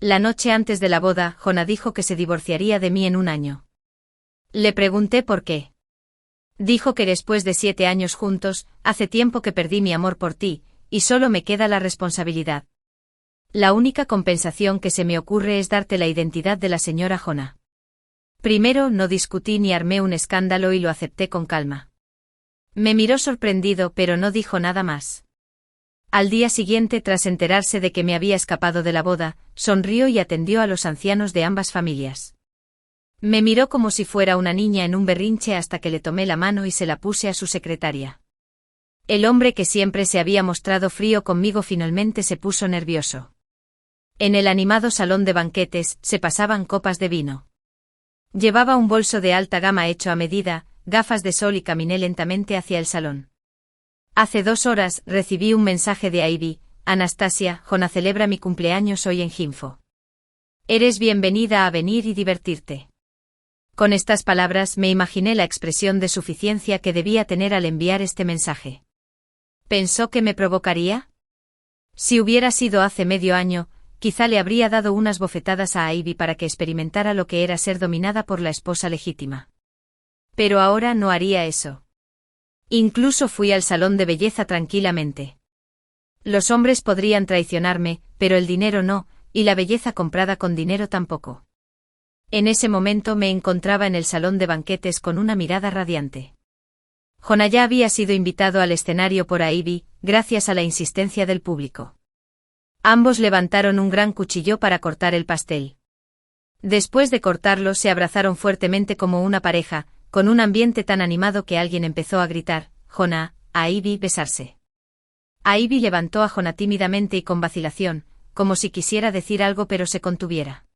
La noche antes de la boda, Jonah dijo que se divorciaría de mí en un año. Le pregunté por qué. Dijo que después de 7 años juntos, hace tiempo que perdí mi amor por ti, y solo me queda la responsabilidad. La única compensación que se me ocurre es darte la identidad de la señora Jonah. Primero no discutí ni armé un escándalo y lo acepté con calma. Me miró sorprendido pero no dijo nada más. Al día siguiente, tras enterarse de que me había escapado de la boda, sonrió y atendió a los ancianos de ambas familias. Me miró como si fuera una niña en un berrinche hasta que le tomé la mano y se la puse a su secretaria. El hombre que siempre se había mostrado frío conmigo finalmente se puso nervioso. En el animado salón de banquetes se pasaban copas de vino. Llevaba un bolso de alta gama hecho a medida, gafas de sol y caminé lentamente hacia el salón. Hace 2 horas recibí un mensaje de Ivy: Anastasia, Jonah celebra mi cumpleaños hoy en Ginfo. Eres bienvenida a venir y divertirte. Con estas palabras me imaginé la expresión de suficiencia que debía tener al enviar este mensaje. ¿Pensó que me provocaría? Si hubiera sido hace medio año, quizá le habría dado unas bofetadas a Ivy para que experimentara lo que era ser dominada por la esposa legítima. Pero ahora no haría eso. Incluso fui al salón de belleza tranquilamente. Los hombres podrían traicionarme, pero el dinero no, y la belleza comprada con dinero tampoco. En ese momento me encontraba en el salón de banquetes con una mirada radiante. Jonah ya había sido invitado al escenario por Ivy, gracias a la insistencia del público. Ambos levantaron un gran cuchillo para cortar el pastel. Después de cortarlo se abrazaron fuertemente como una pareja, con un ambiente tan animado que alguien empezó a gritar: Jonah, a Ivy besarse. Ivy levantó a Jonah tímidamente y con vacilación, como si quisiera decir algo pero se contuviera.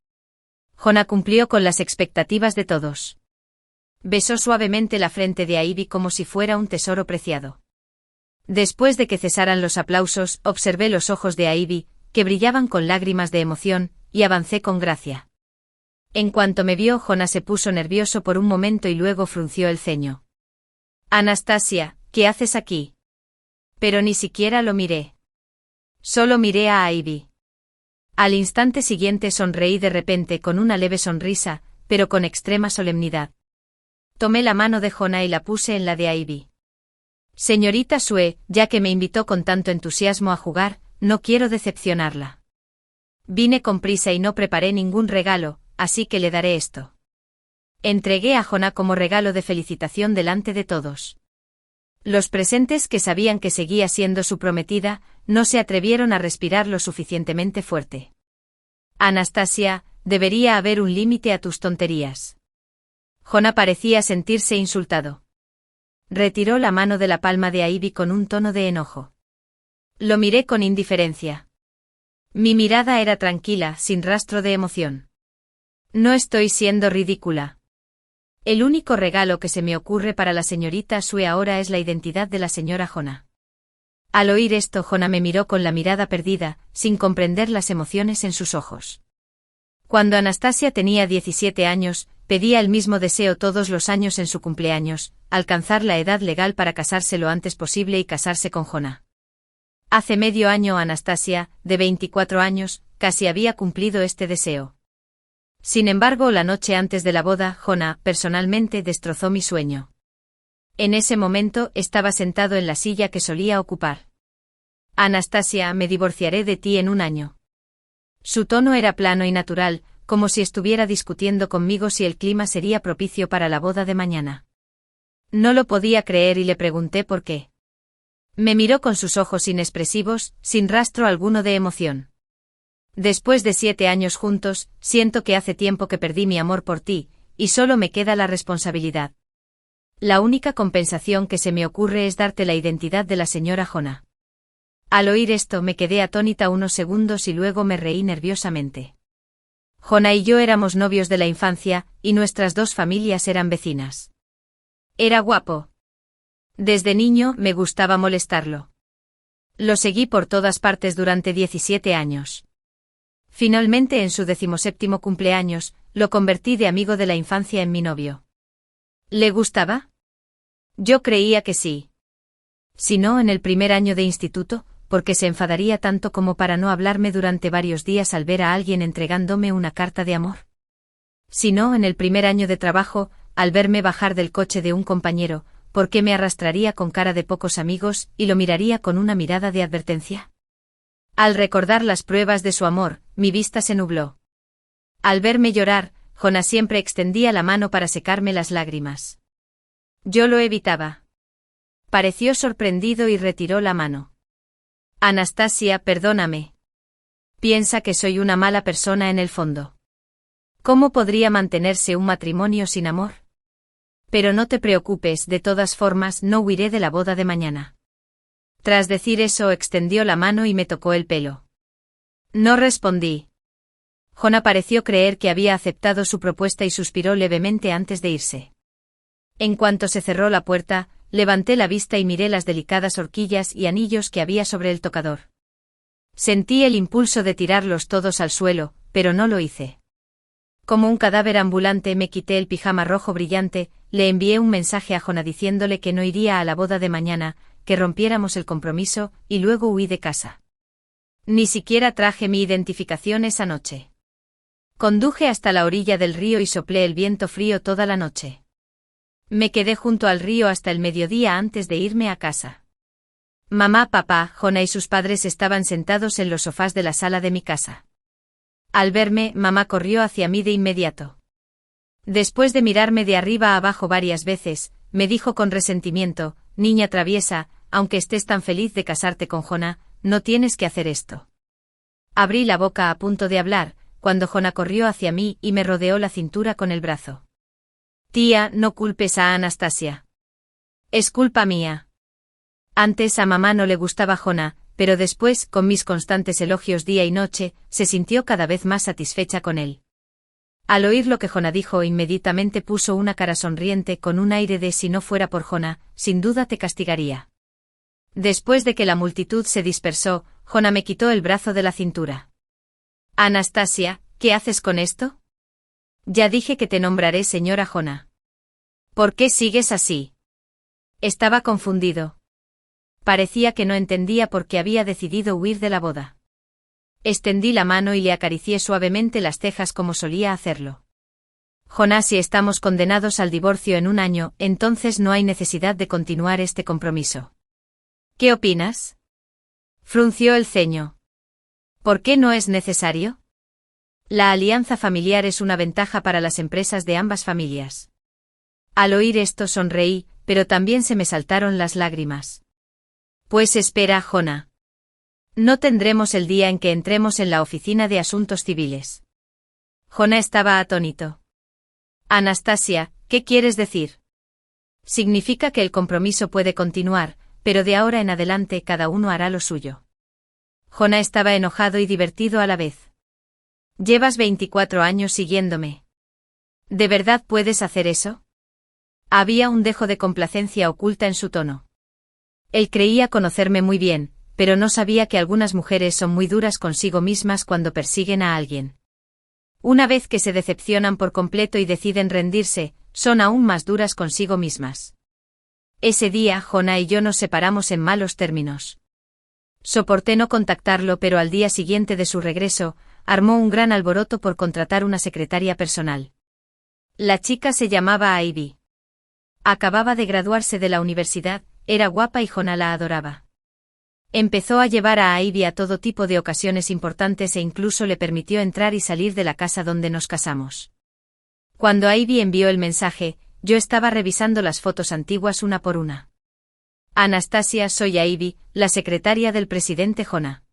Jonah cumplió con las expectativas de todos. Besó suavemente la frente de Ivy como si fuera un tesoro preciado. Después de que cesaran los aplausos, observé los ojos de Ivy, que brillaban con lágrimas de emoción, y avancé con gracia. En cuanto me vio, Jonah se puso nervioso por un momento y luego frunció el ceño. Anastasia, ¿qué haces aquí? Pero ni siquiera lo miré. Solo miré a Ivy. Al instante siguiente sonreí de repente con una leve sonrisa, pero con extrema solemnidad. Tomé la mano de Jonah y la puse en la de Ivy. Señorita Sue, ya que me invitó con tanto entusiasmo a jugar, no quiero decepcionarla. Vine con prisa y no preparé ningún regalo, así que le daré esto. Entregué a Jonah como regalo de felicitación delante de todos. Los presentes, que sabían que seguía siendo su prometida, no se atrevieron a respirar lo suficientemente fuerte. Anastasia, debería haber un límite a tus tonterías. Jonah parecía sentirse insultado. Retiró la mano de la palma de Ivy con un tono de enojo. Lo miré con indiferencia. Mi mirada era tranquila, sin rastro de emoción. No estoy siendo ridícula. El único regalo que se me ocurre para la señorita Sue ahora es la identidad de la señora Jonah. Al oír esto, Jonah me miró con la mirada perdida, sin comprender las emociones en sus ojos. Cuando Anastasia tenía 17 años, pedía el mismo deseo todos los años en su cumpleaños: alcanzar la edad legal para casarse lo antes posible y casarse con Jonah. Hace medio año Anastasia, de 24 años, casi había cumplido este deseo. Sin embargo, la noche antes de la boda, Jonah, personalmente, destrozó mi sueño. En ese momento, estaba sentado en la silla que solía ocupar. Anastasia, me divorciaré de ti en un año. Su tono era plano y natural, como si estuviera discutiendo conmigo si el clima sería propicio para la boda de mañana. No lo podía creer y le pregunté por qué. Me miró con sus ojos inexpresivos, sin rastro alguno de emoción. Después de 7 años juntos, siento que hace tiempo que perdí mi amor por ti, y solo me queda la responsabilidad. La única compensación que se me ocurre es darte la identidad de la señora Jonah. Al oír esto me quedé atónita unos segundos y luego me reí nerviosamente. Jonah y yo éramos novios de la infancia, y nuestras 2 familias eran vecinas. Era guapo. Desde niño me gustaba molestarlo. Lo seguí por todas partes durante 17 años. Finalmente, en su 17º cumpleaños, lo convertí de amigo de la infancia en mi novio. ¿Le gustaba? Yo creía que sí. Si no en el primer año de instituto, porque se enfadaría tanto como para no hablarme durante varios días al ver a alguien entregándome una carta de amor. Si no, en el primer año de trabajo, al verme bajar del coche de un compañero, ¿por qué me arrastraría con cara de pocos amigos y lo miraría con una mirada de advertencia? Al recordar las pruebas de su amor, mi vista se nubló. Al verme llorar, Jonah siempre extendía la mano para secarme las lágrimas. Yo lo evitaba. Pareció sorprendido y retiró la mano. Anastasia, perdóname. Piensa que soy una mala persona en el fondo. ¿Cómo podría mantenerse un matrimonio sin amor? Pero no te preocupes, de todas formas no huiré de la boda de mañana. Tras decir eso extendió la mano y me tocó el pelo. No respondí. Jonah pareció creer que había aceptado su propuesta y suspiró levemente antes de irse. En cuanto se cerró la puerta, levanté la vista y miré las delicadas horquillas y anillos que había sobre el tocador. Sentí el impulso de tirarlos todos al suelo, pero no lo hice. Como un cadáver ambulante me quité el pijama rojo brillante, le envié un mensaje a Jonah diciéndole que no iría a la boda de mañana, que rompiéramos el compromiso, y luego huí de casa. Ni siquiera traje mi identificación esa noche. Conduje hasta la orilla del río y soplé el viento frío toda la noche. Me quedé junto al río hasta el mediodía antes de irme a casa. Mamá, papá, Jonah y sus padres estaban sentados en los sofás de la sala de mi casa. Al verme, mamá corrió hacia mí de inmediato. Después de mirarme de arriba a abajo varias veces, me dijo con resentimiento: niña traviesa, aunque estés tan feliz de casarte con Jonah, no tienes que hacer esto. Abrí la boca a punto de hablar, cuando Jonah corrió hacia mí y me rodeó la cintura con el brazo. Tía, no culpes a Anastasia. Es culpa mía. Antes a mamá no le gustaba Jonah, pero después, con mis constantes elogios día y noche, se sintió cada vez más satisfecha con él. Al oír lo que Jonah dijo, inmediatamente puso una cara sonriente con un aire de: si no fuera por Jonah, sin duda te castigaría. Después de que la multitud se dispersó, Jonah me quitó el brazo de la cintura. Anastasia, ¿qué haces con esto? Ya dije que te nombraré señora Jonah. ¿Por qué sigues así? Estaba confundido. Parecía que no entendía por qué había decidido huir de la boda. Extendí la mano y le acaricié suavemente las cejas como solía hacerlo. Jonah, si estamos condenados al divorcio en un año, entonces no hay necesidad de continuar este compromiso. ¿Qué opinas? Frunció el ceño. ¿Por qué no es necesario? La alianza familiar es una ventaja para las empresas de ambas familias. Al oír esto sonreí, pero también se me saltaron las lágrimas. Pues espera, Jonah. No tendremos el día en que entremos en la oficina de asuntos civiles. Jonah estaba atónito. Anastasia, ¿qué quieres decir? Significa que el compromiso puede continuar, pero de ahora en adelante cada uno hará lo suyo. Jonah estaba enojado y divertido a la vez. Llevas 24 años siguiéndome. ¿De verdad puedes hacer eso? Había un dejo de complacencia oculta en su tono. Él creía conocerme muy bien, pero no sabía que algunas mujeres son muy duras consigo mismas cuando persiguen a alguien. Una vez que se decepcionan por completo y deciden rendirse, son aún más duras consigo mismas. Ese día Jonah y yo nos separamos en malos términos. Soporté no contactarlo, pero al día siguiente de su regreso, armó un gran alboroto por contratar una secretaria personal. La chica se llamaba Ivy. Acababa de graduarse de la universidad, era guapa y Jonah la adoraba. Empezó a llevar a Ivy a todo tipo de ocasiones importantes e incluso le permitió entrar y salir de la casa donde nos casamos. Cuando Ivy envió el mensaje, yo estaba revisando las fotos antiguas una por una. Anastasia, soy Ivy, la secretaria del presidente Jonah.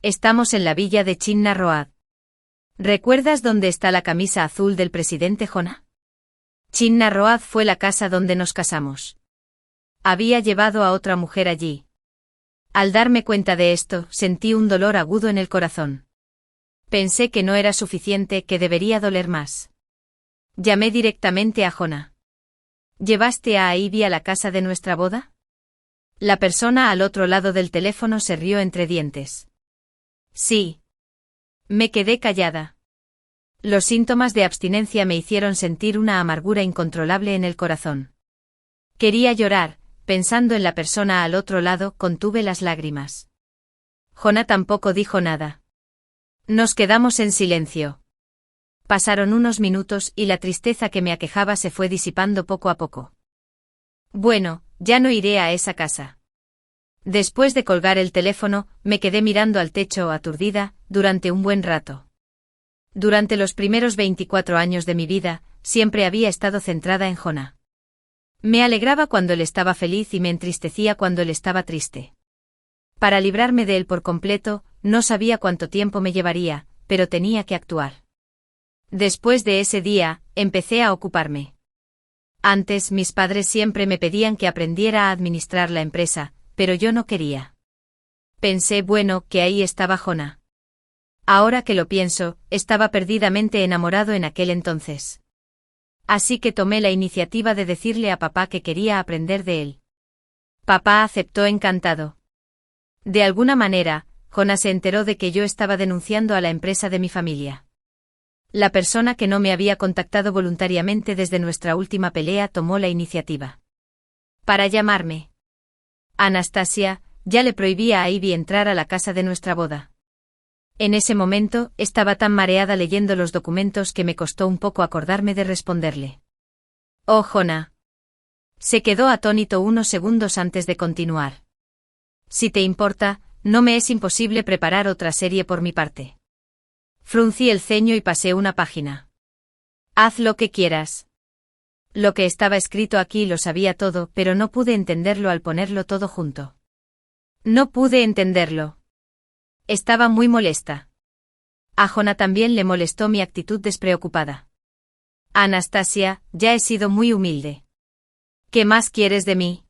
Estamos en la villa de Chinna Road. ¿Recuerdas dónde está la camisa azul del presidente Jonah? Chinna Road fue la casa donde nos casamos. Había llevado a otra mujer allí. Al darme cuenta de esto, sentí un dolor agudo en el corazón. Pensé que no era suficiente, que debería doler más. Llamé directamente a Jonah. ¿Llevaste a Ivy a la casa de nuestra boda? La persona al otro lado del teléfono se rió entre dientes. Sí. Me quedé callada. Los síntomas de abstinencia me hicieron sentir una amargura incontrolable en el corazón. Quería llorar. Pensando en la persona al otro lado, contuve las lágrimas. Jonah tampoco dijo nada. Nos quedamos en silencio. Pasaron unos minutos y la tristeza que me aquejaba se fue disipando poco a poco. Bueno, ya no iré a esa casa. Después de colgar el teléfono, me quedé mirando al techo aturdida, durante un buen rato. Durante los primeros 24 años de mi vida, siempre había estado centrada en Jonah. Me alegraba cuando él estaba feliz y me entristecía cuando él estaba triste. Para librarme de él por completo, no sabía cuánto tiempo me llevaría, pero tenía que actuar. Después de ese día, empecé a ocuparme. Antes mis padres siempre me pedían que aprendiera a administrar la empresa, pero yo no quería. Pensé, bueno, que ahí estaba Jonah. Ahora que lo pienso, estaba perdidamente enamorado en aquel entonces. Así que tomé la iniciativa de decirle a papá que quería aprender de él. Papá aceptó encantado. De alguna manera, Jonah se enteró de que yo estaba denunciando a la empresa de mi familia. La persona que no me había contactado voluntariamente desde nuestra última pelea tomó la iniciativa. Para llamarme. Anastasia, ya le prohibía a Ivy entrar a la casa de nuestra boda. En ese momento, estaba tan mareada leyendo los documentos que me costó un poco acordarme de responderle. Oh, Jonah. Se quedó atónito unos segundos antes de continuar. Si te importa, no me es imposible preparar otra serie por mi parte. Fruncí el ceño y pasé una página. Haz lo que quieras. Lo que estaba escrito aquí lo sabía todo, pero no pude entenderlo al ponerlo todo junto. No pude entenderlo. Estaba muy molesta. A Jonah también le molestó mi actitud despreocupada. Anastasia, ya he sido muy humilde. ¿Qué más quieres de mí?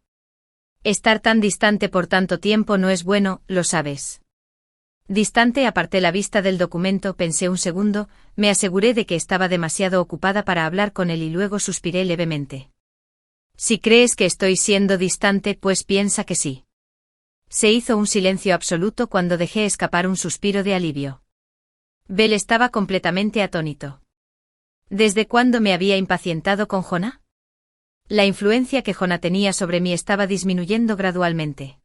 Estar tan distante por tanto tiempo no es bueno, lo sabes. Distante aparté la vista del documento, pensé un segundo, me aseguré de que estaba demasiado ocupada para hablar con él y luego suspiré levemente. Si crees que estoy siendo distante, pues piensa que sí. Se hizo un silencio absoluto cuando dejé escapar un suspiro de alivio. Bell estaba completamente atónito. ¿Desde cuándo me había impacientado con Jonah? La influencia que Jonah tenía sobre mí estaba disminuyendo gradualmente.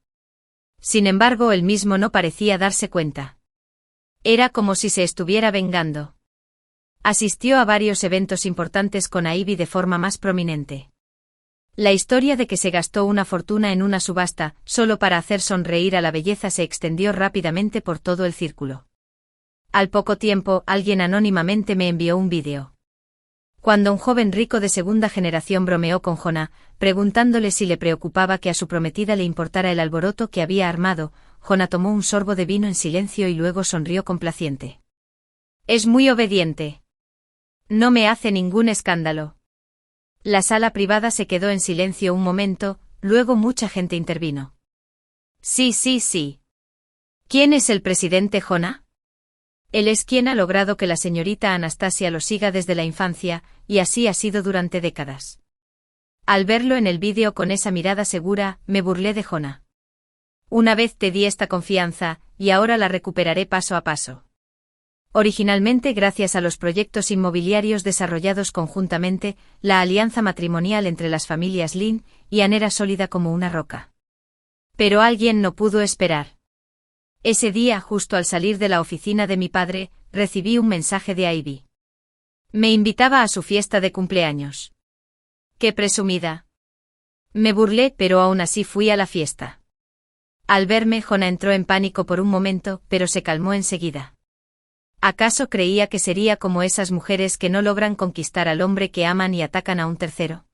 Sin embargo, él mismo no parecía darse cuenta. Era como si se estuviera vengando. Asistió a varios eventos importantes con Ivy de forma más prominente. La historia de que se gastó una fortuna en una subasta, solo para hacer sonreír a la belleza, se extendió rápidamente por todo el círculo. Al poco tiempo, alguien anónimamente me envió un vídeo. Cuando un joven rico de segunda generación bromeó con Jonah, preguntándole si le preocupaba que a su prometida le importara el alboroto que había armado, Jonah tomó un sorbo de vino en silencio y luego sonrió complaciente. Es muy obediente. No me hace ningún escándalo. La sala privada se quedó en silencio un momento, luego mucha gente intervino. Sí. ¿Quién es el presidente Jonah? Él es quien ha logrado que la señorita Anastasia lo siga desde la infancia, y así ha sido durante décadas. Al verlo en el vídeo con esa mirada segura, me burlé de Jonah. Una vez te di esta confianza, y ahora la recuperaré paso a paso. Originalmente, gracias a los proyectos inmobiliarios desarrollados conjuntamente, la alianza matrimonial entre las familias Lin y Ann era sólida como una roca. Pero alguien no pudo esperar. Ese día, justo al salir de la oficina de mi padre, recibí un mensaje de Ivy. Me invitaba a su fiesta de cumpleaños. ¡Qué presumida! Me burlé, pero aún así fui a la fiesta. Al verme, Jonah entró en pánico por un momento, pero se calmó enseguida. ¿Acaso creía que sería como esas mujeres que no logran conquistar al hombre que aman y atacan a un tercero?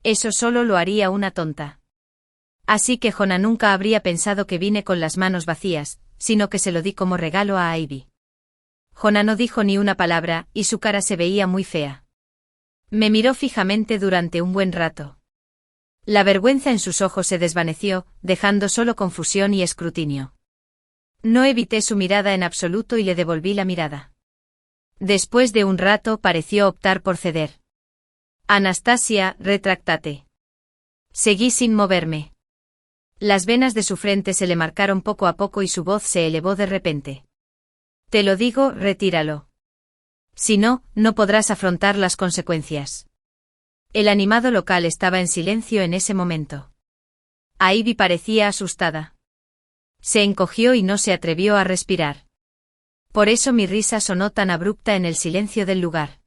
Eso solo lo haría una tonta. Así que Jonah nunca habría pensado que vine con las manos vacías, sino que se lo di como regalo a Ivy. Jonah no dijo ni una palabra, y su cara se veía muy fea. Me miró fijamente durante un buen rato. La vergüenza en sus ojos se desvaneció, dejando solo confusión y escrutinio. No evité su mirada en absoluto y le devolví la mirada. Después de un rato pareció optar por ceder. Anastasia, retráctate. Seguí sin moverme. Las venas de su frente se le marcaron poco a poco y su voz se elevó de repente. Te lo digo, retíralo. Si no, no podrás afrontar las consecuencias. El animado local estaba en silencio en ese momento. Ivy parecía asustada. Se encogió y no se atrevió a respirar. Por eso mi risa sonó tan abrupta en el silencio del lugar.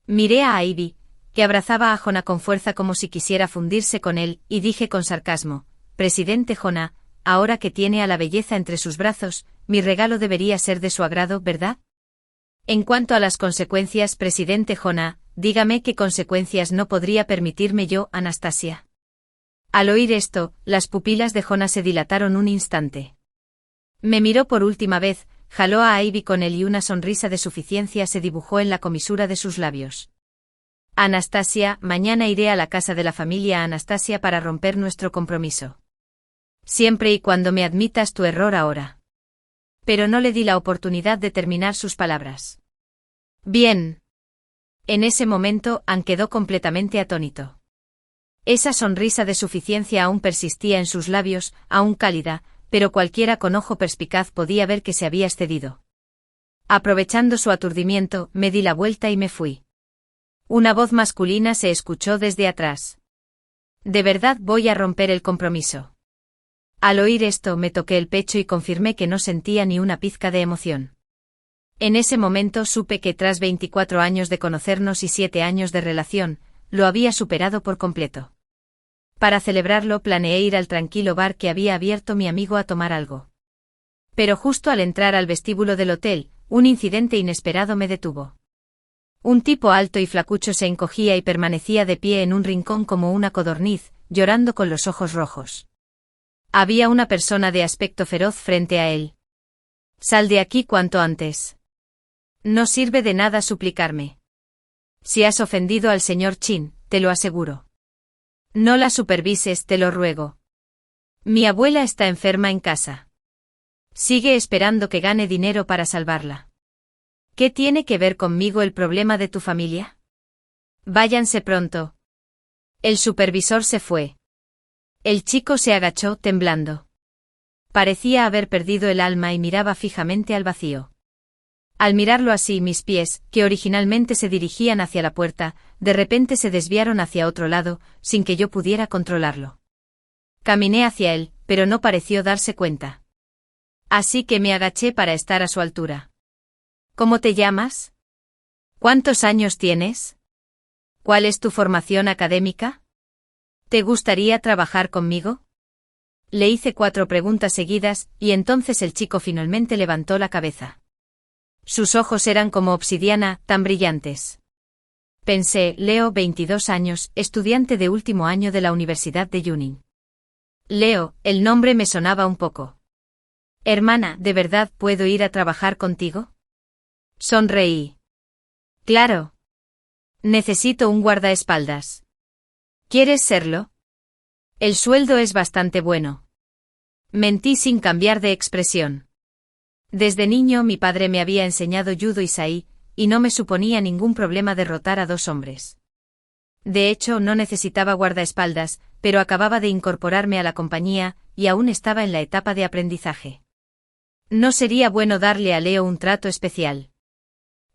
Miré a Ivy, que abrazaba a Jonah con fuerza como si quisiera fundirse con él, y dije con sarcasmo: Presidente Jonah, ahora que tiene a la belleza entre sus brazos, mi regalo debería ser de su agrado, ¿verdad? En cuanto a las consecuencias, presidente Jonah, dígame qué consecuencias no podría permitirme yo, Anastasia. Al oír esto, las pupilas de Jonah se dilataron un instante. Me miró por última vez, jaló a Ivy con él y una sonrisa de suficiencia se dibujó en la comisura de sus labios. Anastasia, mañana iré a la casa de la familia Anastasia para romper nuestro compromiso. Siempre y cuando me admitas tu error ahora. Pero no le di la oportunidad de terminar sus palabras. Bien. En ese momento, Ann quedó completamente atónito. Esa sonrisa de suficiencia aún persistía en sus labios, aún cálida, pero cualquiera con ojo perspicaz podía ver que se había excedido. Aprovechando su aturdimiento, me di la vuelta y me fui. Una voz masculina se escuchó desde atrás. De verdad voy a romper el compromiso. Al oír esto me toqué el pecho y confirmé que no sentía ni una pizca de emoción. En ese momento supe que tras 24 años de conocernos y 7 años de relación, lo había superado por completo. Para celebrarlo planeé ir al tranquilo bar que había abierto mi amigo a tomar algo. Pero justo al entrar al vestíbulo del hotel, un incidente inesperado me detuvo. Un tipo alto y flacucho se encogía y permanecía de pie en un rincón como una codorniz, llorando con los ojos rojos. Había una persona de aspecto feroz frente a él. Sal de aquí cuanto antes. No sirve de nada suplicarme. Si has ofendido al señor Chin, te lo aseguro. No la supervises, te lo ruego. Mi abuela está enferma en casa. Sigue esperando que gane dinero para salvarla. ¿Qué tiene que ver conmigo el problema de tu familia? Váyanse pronto. El supervisor se fue. El chico se agachó, temblando. Parecía haber perdido el alma y miraba fijamente al vacío. Al mirarlo así, mis pies, que originalmente se dirigían hacia la puerta, de repente se desviaron hacia otro lado, sin que yo pudiera controlarlo. Caminé hacia él, pero no pareció darse cuenta. Así que me agaché para estar a su altura. ¿Cómo te llamas? ¿Cuántos años tienes? ¿Cuál es tu formación académica? ¿Te gustaría trabajar conmigo? Le hice 4 preguntas seguidas, y entonces el chico finalmente levantó la cabeza. Sus ojos eran como obsidiana, tan brillantes. Pensé, Leo, 22 años, estudiante de último año de la Universidad de Junín. Leo, el nombre me sonaba un poco. Hermana, ¿de verdad puedo ir a trabajar contigo? Sonreí. Claro. Necesito un guardaespaldas. ¿Quieres serlo? El sueldo es bastante bueno. Mentí sin cambiar de expresión. Desde niño mi padre me había enseñado judo y sai, y no me suponía ningún problema derrotar a 2 hombres. De hecho, no necesitaba guardaespaldas, pero acababa de incorporarme a la compañía, y aún estaba en la etapa de aprendizaje. No sería bueno darle a Leo un trato especial.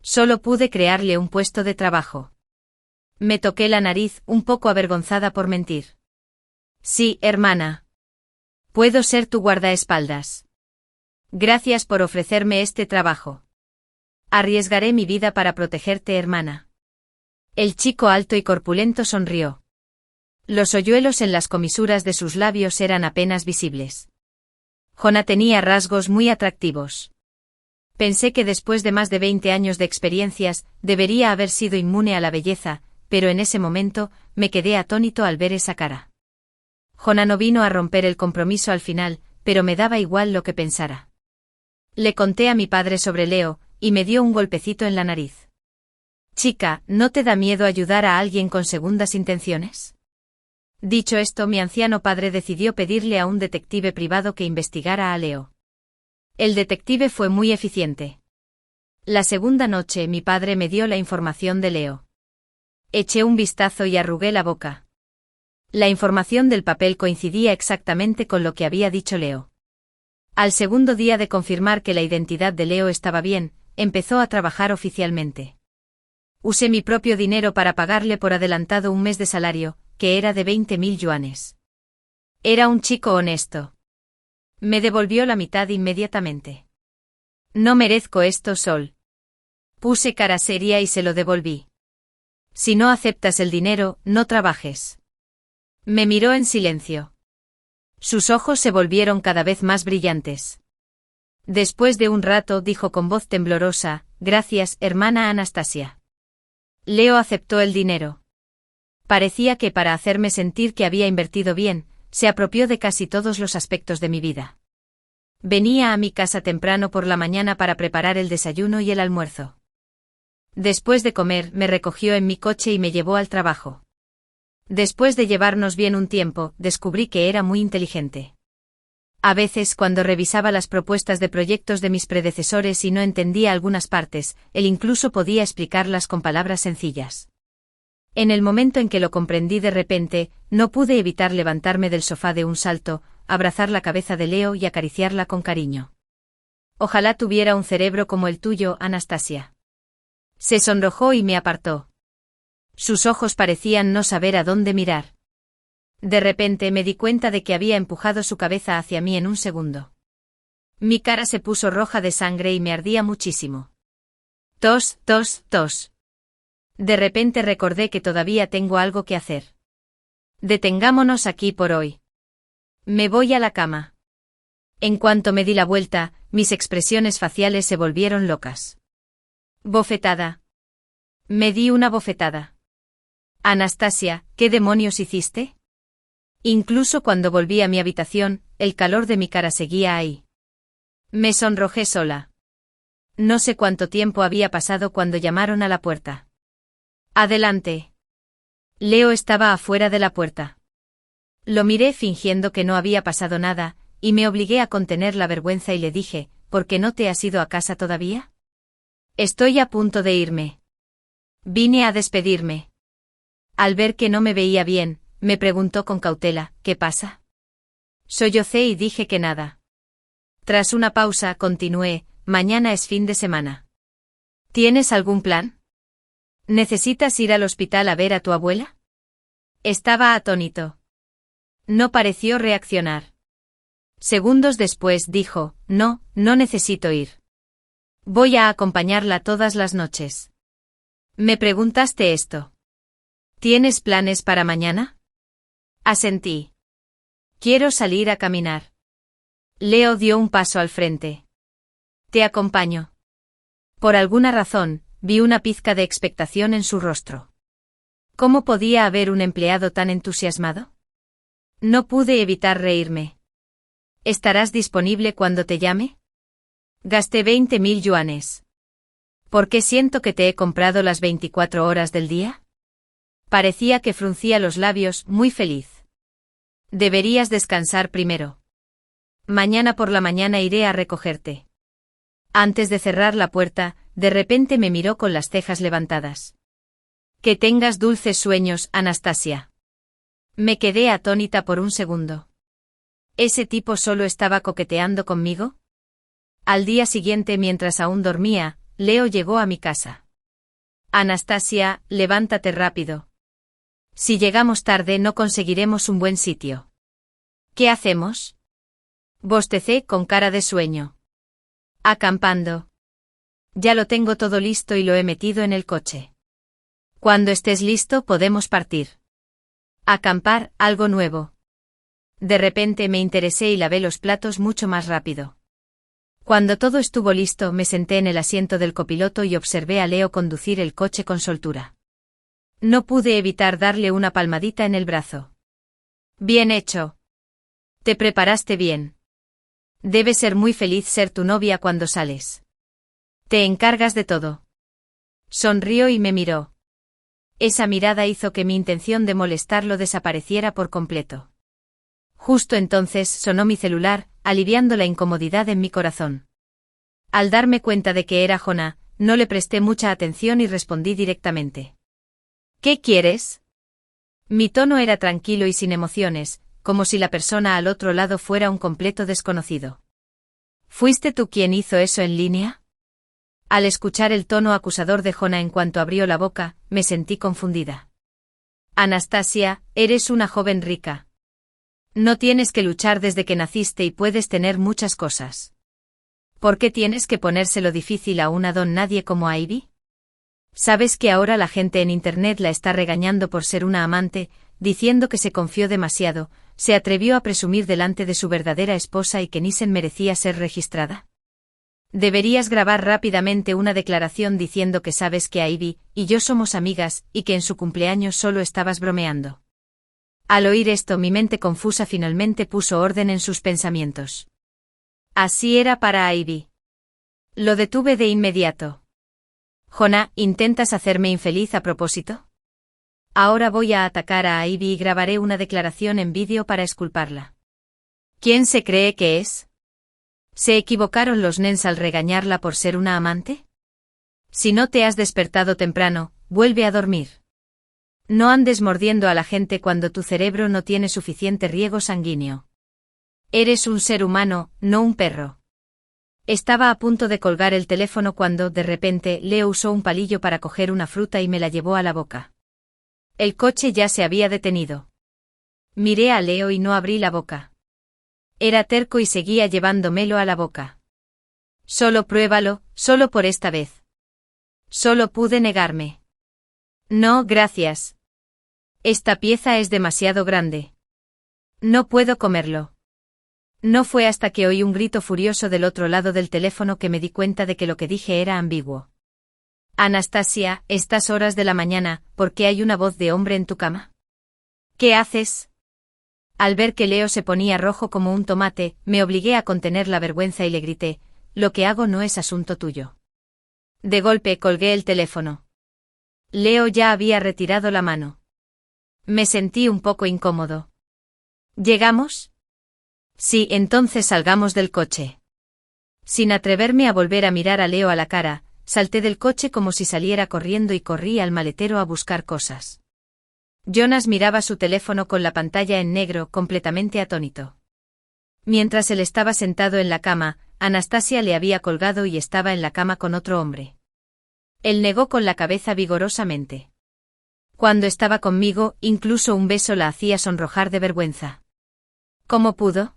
Solo pude crearle un puesto de trabajo. Me toqué la nariz, un poco avergonzada por mentir. Sí, hermana. Puedo ser tu guardaespaldas. Gracias por ofrecerme este trabajo. Arriesgaré mi vida para protegerte, hermana. El chico alto y corpulento sonrió. Los hoyuelos en las comisuras de sus labios eran apenas visibles. Jonah tenía rasgos muy atractivos. Pensé que después de más de 20 años de experiencias, debería haber sido inmune a la belleza, pero en ese momento, me quedé atónito al ver esa cara. Jonah no vino a romper el compromiso al final, pero me daba igual lo que pensara. Le conté a mi padre sobre Leo, y me dio un golpecito en la nariz. Chica, ¿no te da miedo ayudar a alguien con segundas intenciones? Dicho esto, mi anciano padre decidió pedirle a un detective privado que investigara a Leo. El detective fue muy eficiente. La segunda noche mi padre me dio la información de Leo. Eché un vistazo y arrugué la boca. La información del papel coincidía exactamente con lo que había dicho Leo. Al segundo día de confirmar que la identidad de Leo estaba bien, empezó a trabajar oficialmente. Usé mi propio dinero para pagarle por adelantado un mes de salario, que era de 20.000 yuanes. Era un chico honesto. Me devolvió la mitad inmediatamente. No merezco esto, Sol. Puse cara seria y se lo devolví. Si no aceptas el dinero, no trabajes. Me miró en silencio. Sus ojos se volvieron cada vez más brillantes. Después de un rato dijo con voz temblorosa: «Gracias, hermana Anastasia». Leo aceptó el dinero. Parecía que para hacerme sentir que había invertido bien, se apropió de casi todos los aspectos de mi vida. Venía a mi casa temprano por la mañana para preparar el desayuno y el almuerzo. Después de comer, me recogió en mi coche y me llevó al trabajo. Después de llevarnos bien un tiempo, descubrí que era muy inteligente. A veces, cuando revisaba las propuestas de proyectos de mis predecesores y no entendía algunas partes, él incluso podía explicarlas con palabras sencillas. En el momento en que lo comprendí de repente, no pude evitar levantarme del sofá de un salto, abrazar la cabeza de Leo y acariciarla con cariño. Ojalá tuviera un cerebro como el tuyo, Anastasia. Se sonrojó y me apartó. Sus ojos parecían no saber a dónde mirar. De repente me di cuenta de que había empujado su cabeza hacia mí en un segundo. Mi cara se puso roja de sangre y me ardía muchísimo. Tos, tos, tos. De repente recordé que todavía tengo algo que hacer. Detengámonos aquí por hoy. Me voy a la cama. En cuanto me di la vuelta, mis expresiones faciales se volvieron locas. Bofetada. Me di una bofetada. Anastasia, ¿qué demonios hiciste? Incluso cuando volví a mi habitación, el calor de mi cara seguía ahí. Me sonrojé sola. No sé cuánto tiempo había pasado cuando llamaron a la puerta. Adelante. Leo estaba afuera de la puerta. Lo miré fingiendo que no había pasado nada, y me obligué a contener la vergüenza y le dije: ¿por qué no te has ido a casa todavía? Estoy a punto de irme. Vine a despedirme. Al ver que no me veía bien, me preguntó con cautela: ¿qué pasa? Sollocé y dije que nada. Tras una pausa, continué: mañana es fin de semana. ¿Tienes algún plan? ¿Necesitas ir al hospital a ver a tu abuela? Estaba atónito. No pareció reaccionar. Segundos después dijo: no, no necesito ir. Voy a acompañarla todas las noches. ¿Me preguntaste esto? ¿Tienes planes para mañana? Asentí. Quiero salir a caminar. Leo dio un paso al frente. Te acompaño. Por alguna razón, vi una pizca de expectación en su rostro. ¿Cómo podía haber un empleado tan entusiasmado? No pude evitar reírme. ¿Estarás disponible cuando te llame? Gasté 20.000 yuanes. ¿Por qué siento que te he comprado las 24 horas del día? Parecía que fruncía los labios, muy feliz. Deberías descansar primero. Mañana por la mañana iré a recogerte. Antes de cerrar la puerta, de repente me miró con las cejas levantadas. Que tengas dulces sueños, Anastasia. Me quedé atónita por un segundo. ¿Ese tipo solo estaba coqueteando conmigo? Al día siguiente, mientras aún dormía, Leo llegó a mi casa. Anastasia, levántate rápido. Si llegamos tarde no conseguiremos un buen sitio. ¿Qué hacemos? Bostecé con cara de sueño. Acampando. Ya lo tengo todo listo y lo he metido en el coche. Cuando estés listo podemos partir. Acampar, algo nuevo. De repente me interesé y lavé los platos mucho más rápido. Cuando todo estuvo listo, me senté en el asiento del copiloto y observé a Leo conducir el coche con soltura. No pude evitar darle una palmadita en el brazo. Bien hecho. Te preparaste bien. Debe ser muy feliz ser tu novia cuando sales. Te encargas de todo. Sonrió y me miró. Esa mirada hizo que mi intención de molestarlo desapareciera por completo. Justo entonces sonó mi celular, aliviando la incomodidad en mi corazón. Al darme cuenta de que era Jonah, no le presté mucha atención y respondí directamente. ¿Qué quieres? Mi tono era tranquilo y sin emociones, como si la persona al otro lado fuera un completo desconocido. ¿Fuiste tú quien hizo eso en línea? Al escuchar el tono acusador de Jonah en cuanto abrió la boca, me sentí confundida. Anastasia, eres una joven rica. No tienes que luchar desde que naciste y puedes tener muchas cosas. ¿Por qué tienes que ponérselo difícil a una don nadie como Ivy? ¿Sabes que ahora la gente en Internet la está regañando por ser una amante, diciendo que se confió demasiado, se atrevió a presumir delante de su verdadera esposa y que Nissen merecía ser registrada? Deberías grabar rápidamente una declaración diciendo que sabes que Ivy y yo somos amigas y que en su cumpleaños solo estabas bromeando. Al oír esto, mi mente confusa finalmente puso orden en sus pensamientos. Así era para Ivy. Lo detuve de inmediato. Jonah, ¿intentas hacerme infeliz a propósito? Ahora voy a atacar a Ivy y grabaré una declaración en vídeo para exculparla. ¿Quién se cree que es? ¿Se equivocaron los nens al regañarla por ser una amante? Si no te has despertado temprano, vuelve a dormir. No andes mordiendo a la gente cuando tu cerebro no tiene suficiente riego sanguíneo. Eres un ser humano, no un perro. Estaba a punto de colgar el teléfono cuando, de repente, Leo usó un palillo para coger una fruta y me la llevó a la boca. El coche ya se había detenido. Miré a Leo y no abrí la boca. Era terco y seguía llevándomelo a la boca. Solo pruébalo, solo por esta vez. Solo pude negarme. No, gracias. Esta pieza es demasiado grande. No puedo comerlo. No fue hasta que oí un grito furioso del otro lado del teléfono que me di cuenta de que lo que dije era ambiguo. Anastasia, estas horas de la mañana, ¿por qué hay una voz de hombre en tu cama? ¿Qué haces? Al ver que Leo se ponía rojo como un tomate, me obligué a contener la vergüenza y le grité, lo que hago no es asunto tuyo. De golpe colgué el teléfono. Leo ya había retirado la mano. Me sentí un poco incómodo. ¿Llegamos? Sí, entonces salgamos del coche. Sin atreverme a volver a mirar a Leo a la cara, salté del coche como si saliera corriendo y corrí al maletero a buscar cosas. Jonas miraba su teléfono con la pantalla en negro, completamente atónito. Mientras él estaba sentado en la cama, Anastasia le había colgado y estaba en la cama con otro hombre. Él negó con la cabeza vigorosamente. Cuando estaba conmigo, incluso un beso la hacía sonrojar de vergüenza. ¿Cómo pudo?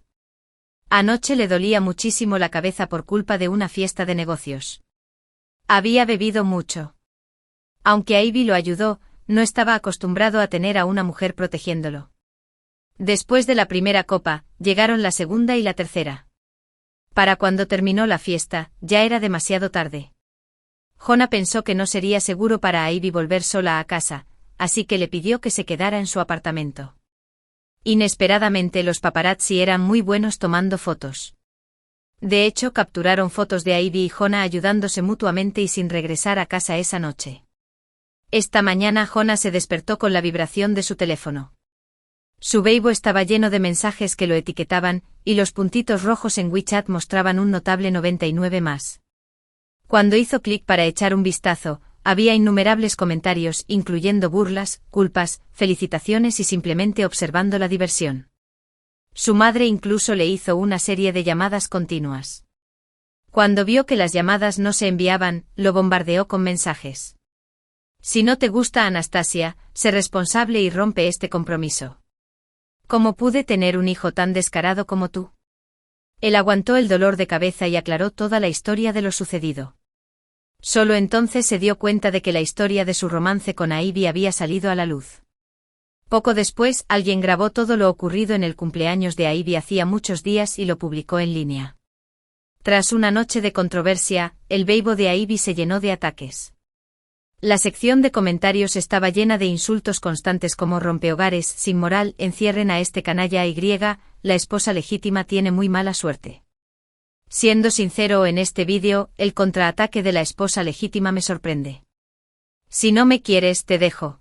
Anoche le dolía muchísimo la cabeza por culpa de una fiesta de negocios. Había bebido mucho. Aunque Ivy lo ayudó, no estaba acostumbrado a tener a una mujer protegiéndolo. Después de la primera copa, llegaron la segunda y la tercera. Para cuando terminó la fiesta, ya era demasiado tarde. Jonah pensó que no sería seguro para Ivy volver sola a casa, así que le pidió que se quedara en su apartamento. Inesperadamente los paparazzi eran muy buenos tomando fotos. De hecho, capturaron fotos de Ivy y Jonah ayudándose mutuamente y sin regresar a casa esa noche. Esta mañana Jonah se despertó con la vibración de su teléfono. Su Weibo estaba lleno de mensajes que lo etiquetaban, y los puntitos rojos en WeChat mostraban un notable 99 más. Cuando hizo clic para echar un vistazo, había innumerables comentarios, incluyendo burlas, culpas, felicitaciones y simplemente observando la diversión. Su madre incluso le hizo una serie de llamadas continuas. Cuando vio que las llamadas no se enviaban, lo bombardeó con mensajes. Si no te gusta Anastasia, sé responsable y rompe este compromiso. ¿Cómo pude tener un hijo tan descarado como tú? Él aguantó el dolor de cabeza y aclaró toda la historia de lo sucedido. Solo entonces se dio cuenta de que la historia de su romance con Ivy había salido a la luz. Poco después, alguien grabó todo lo ocurrido en el cumpleaños de Ivy hacía muchos días y lo publicó en línea. Tras una noche de controversia, el Weibo de Ivy se llenó de ataques. La sección de comentarios estaba llena de insultos constantes como rompehogares, sin moral, encierren a este canalla y la esposa legítima tiene muy mala suerte. Siendo sincero en este vídeo, el contraataque de la esposa legítima me sorprende. Si no me quieres, te dejo.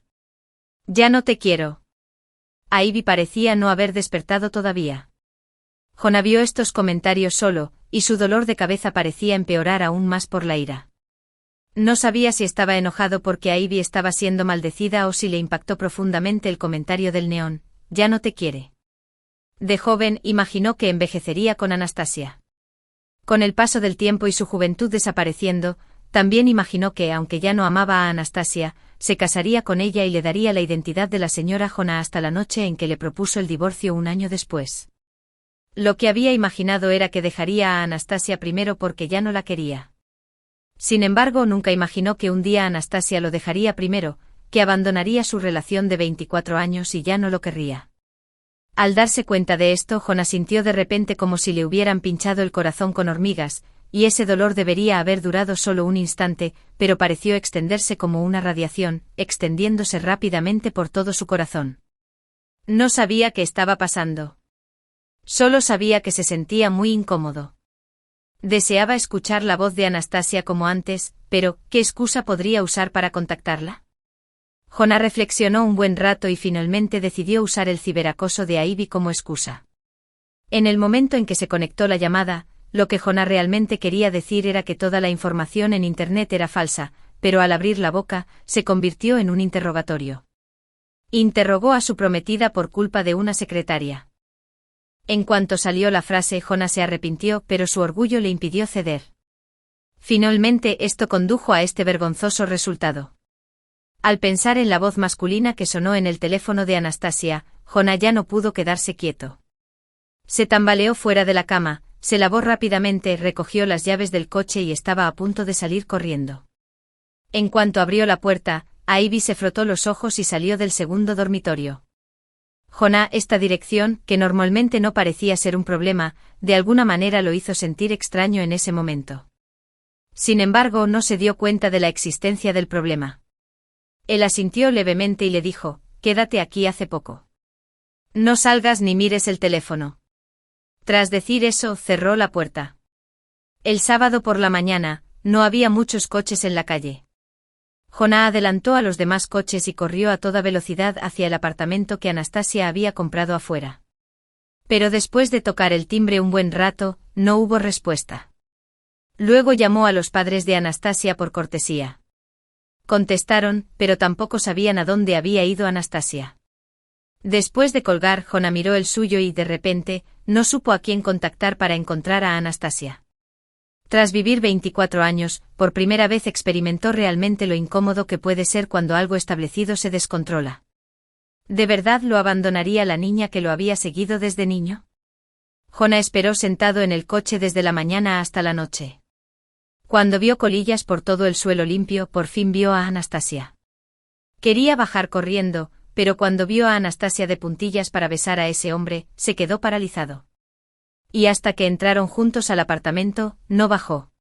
Ya no te quiero. Ivy parecía no haber despertado todavía. Jonah vio estos comentarios solo, y su dolor de cabeza parecía empeorar aún más por la ira. No sabía si estaba enojado porque Ivy estaba siendo maldecida o si le impactó profundamente el comentario del neón, ya no te quiere. De joven imaginó que envejecería con Anastasia. Con el paso del tiempo y su juventud desapareciendo, También imaginó que, aunque ya no amaba a Anastasia, se casaría con ella y le daría la identidad de la señora Jonah hasta la noche en que le propuso el divorcio un año después. Lo que había imaginado era que dejaría a Anastasia primero porque ya no la quería. Sin embargo, nunca imaginó que un día Anastasia lo dejaría primero, que abandonaría su relación de 24 años y ya no lo querría. Al darse cuenta de esto, Jonah sintió de repente como si le hubieran pinchado el corazón con hormigas, y ese dolor debería haber durado solo un instante, pero pareció extenderse como una radiación, extendiéndose rápidamente por todo su corazón. No sabía qué estaba pasando. Solo sabía que se sentía muy incómodo. Deseaba escuchar la voz de Anastasia como antes, pero ¿qué excusa podría usar para contactarla? Jonah reflexionó un buen rato y finalmente decidió usar el ciberacoso de Ivy como excusa. En el momento en que se conectó la llamada, lo que Jonah realmente quería decir era que toda la información en Internet era falsa, pero al abrir la boca, se convirtió en un interrogatorio. Interrogó a su prometida por culpa de una secretaria. En cuanto salió la frase, Jonah se arrepintió, pero su orgullo le impidió ceder. Finalmente, esto condujo a este vergonzoso resultado. Al pensar en la voz masculina que sonó en el teléfono de Anastasia, Jonah ya no pudo quedarse quieto. Se tambaleó fuera de la cama, se lavó rápidamente, recogió las llaves del coche y estaba a punto de salir corriendo. En cuanto abrió la puerta, Ivy se frotó los ojos y salió del segundo dormitorio. Jonah, esta dirección, que normalmente no parecía ser un problema, de alguna manera lo hizo sentir extraño en ese momento. Sin embargo, no se dio cuenta de la existencia del problema. Él asintió levemente y le dijo, «Quédate aquí hace poco. No salgas ni mires el teléfono». Tras decir eso, cerró la puerta. El sábado por la mañana, no había muchos coches en la calle. Jonah adelantó a los demás coches y corrió a toda velocidad hacia el apartamento que Anastasia había comprado afuera. Pero después de tocar el timbre un buen rato, no hubo respuesta. Luego llamó a los padres de Anastasia por cortesía. Contestaron, pero tampoco sabían a dónde había ido Anastasia. Después de colgar, Jonah miró el suyo y, de repente, no supo a quién contactar para encontrar a Anastasia. Tras vivir 24 años, por primera vez experimentó realmente lo incómodo que puede ser cuando algo establecido se descontrola. ¿De verdad lo abandonaría la niña que lo había seguido desde niño? Jonah esperó sentado en el coche desde la mañana hasta la noche. Cuando vio colillas por todo el suelo limpio, por fin vio a Anastasia. Quería bajar corriendo, pero cuando vio a Anastasia de puntillas para besar a ese hombre, se quedó paralizado. Y hasta que entraron juntos al apartamento, no bajó.